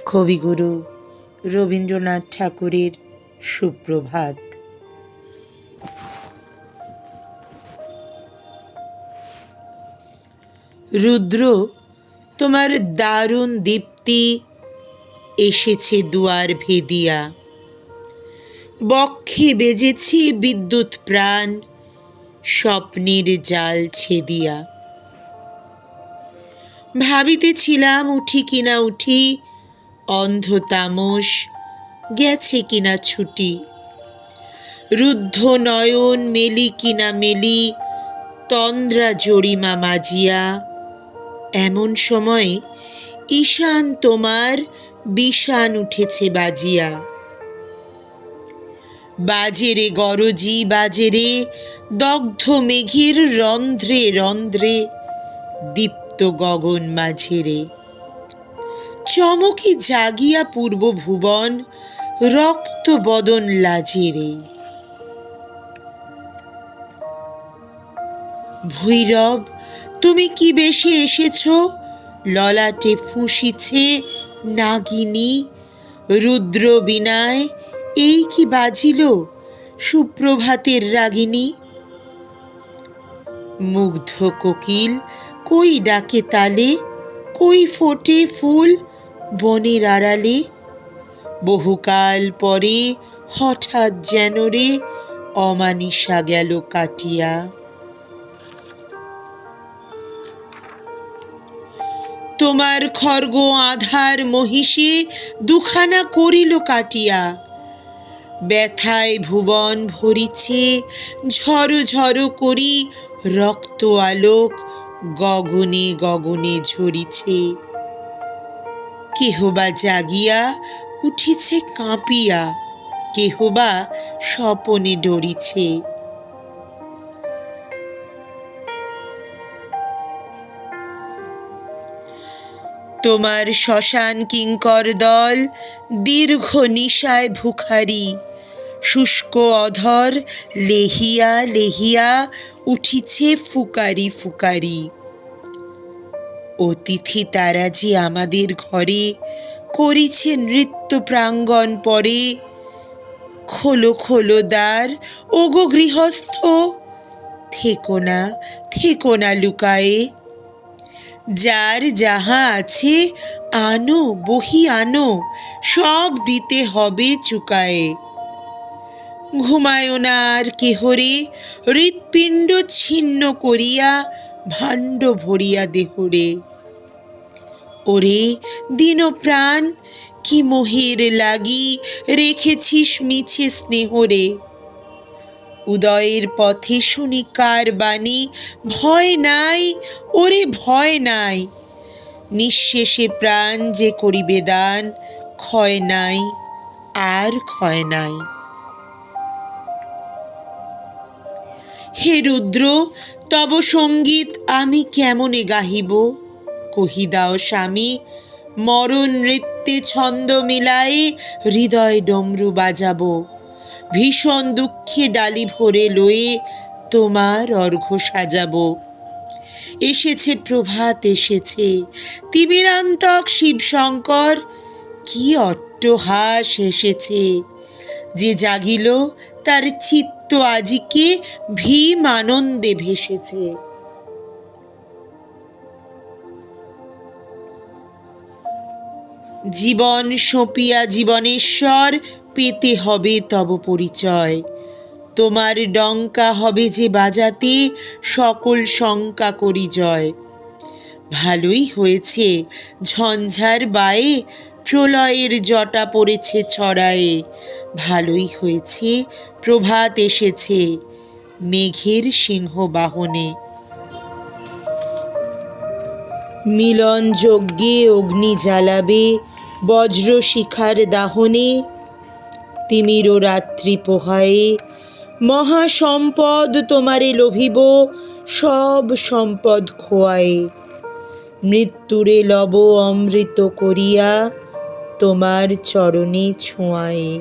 কবিগুরু রবীন্দ্রনাথ ঠাকুরের সুপ্রভাত। রুদ্র, তোমার দারুণ দীপ্তি এসেছে দুয়ার ভেদিয়া, বক্ষে বেজেছে বিদ্যুৎ প্রাণ, স্বপ্নের জাল ছেদিয়া। ভাবিতেছিলাম উঠি কিনা উঠি, অন্ধ তামস গেছে কিনা ছুটি। রুদ্ধ নয়ন মেলি কিনা মেলি, তন্দ্রা জরিমা মাজিয়া। এমন সময় ঈশান তোমার বিষান উঠেছে বাজিয়া। বাজেরে গরজি বাজেরে, দগ্ধ মেঘের রন্ধ্রে রন্ধ্রে, দীপ্ত গগন মাঝেরে। চমকি জাগিয়া পূর্ব ভুবন, রক্ত বদন লাজেরে। ভৈরব, তুমি কি বেশে এসেছ, ললাটে ফুঁসিছে নাগিনী। রুদ্র বীণায় এই কি বাজিল, সুপ্রভাতের রাগিনী। মুগ্ধ কোকিল কই ডাকে তালে, কই ফোটে ফুল বনের আড়ালে। বহুকাল পরে হঠাৎ যেন রে, অমানিসা গেল কাটিয়া। তোমার খর্গ আধার মহিষে দুখানা করিল কাটিয়া। ব্যথায় ভুবন ভরিছে, ঝড়ো ঝড়ো করি রক্ত আলোক গগনে গগনে ঝরিছে। কেহবা জাগিয়া উঠিছে কাঁপিয়া, কেহবা স্বপনে ডরিছে। তোমার শ্মশান কিঙ্কর দল দীর্ঘ নিশায় ভুখারি। শুষ্ক অধর লেহিয়া লেহিয়া উঠিছে ফুকারি ফুকারি। অতিথি তারা যে আমাদের ঘরে, করিছে নৃত্য প্রাঙ্গণ পরে। খোলো খোলো দ্বার ওগো গৃহস্থ, থেকো না লুকায়ে। যার যাহা আছে আনো বহি আনো, সব দিতে হবে চুকায়ে। ঘুমায়ো না আর কেহরে, হৃৎপিণ্ড ছিন্ন করিয়া ভাণ্ড ভরিয়া দেহরে। ওরে দিন প্রাণ, কি মোহের লাগি রেখেছিস মিছে স্নেহরে। উদয়ের পথে শুনি কার বাণী, ভয় নাই ওরে ভয় নাই। নিঃশেষে প্রাণ যে করিবে দান, ক্ষয় নাই আর ক্ষয় নাই। হে রুদ্র, তব সঙ্গীত আমি কেমনে গাহিব, কহি দাও স্বামী। মরণ নৃত্যে ছন্দ মিলাই হৃদয় ডমরু বাজাবো। ভীষণ দুঃখে ডালি ভরে লয়ে তোমার অর্ঘ্য সাজাবো। এসেছে প্রভাত এসেছে, তিমিরান্তক শিবশঙ্কর, কি অট্টহাস এসেছে। যে জাগিল তার চিত্ত আজিকে ভীম আনন্দে ভেসেছে। জীবন সঁপিয়া জীবনেশ্বর, পেতে হবে তব পরিচয়। তোমার ডঙ্কা হবে যে বাজাতে, সকল শঙ্কা করি জয়। ভালোই হয়েছে ঝঞ্ঝার বায়ে, প্রলয়ের জটা পড়েছে ছড়ায়ে। ভালোই হয়েছে প্রভাত এসেছে, মেঘের সিংহ বাহনে। মিলন যজ্ঞে অগ্নি জ্বালাবে, বজ্র শিখার দাহনে। তিমির রাত্রি পোহায়ে মহাসম্পদ তোমারে লোভিব, সব সম্পদ খোয়ায়ে। মৃত্যুরে লব অমৃত করিয়া, তোমার চরণে ছোঁয়ায়ে।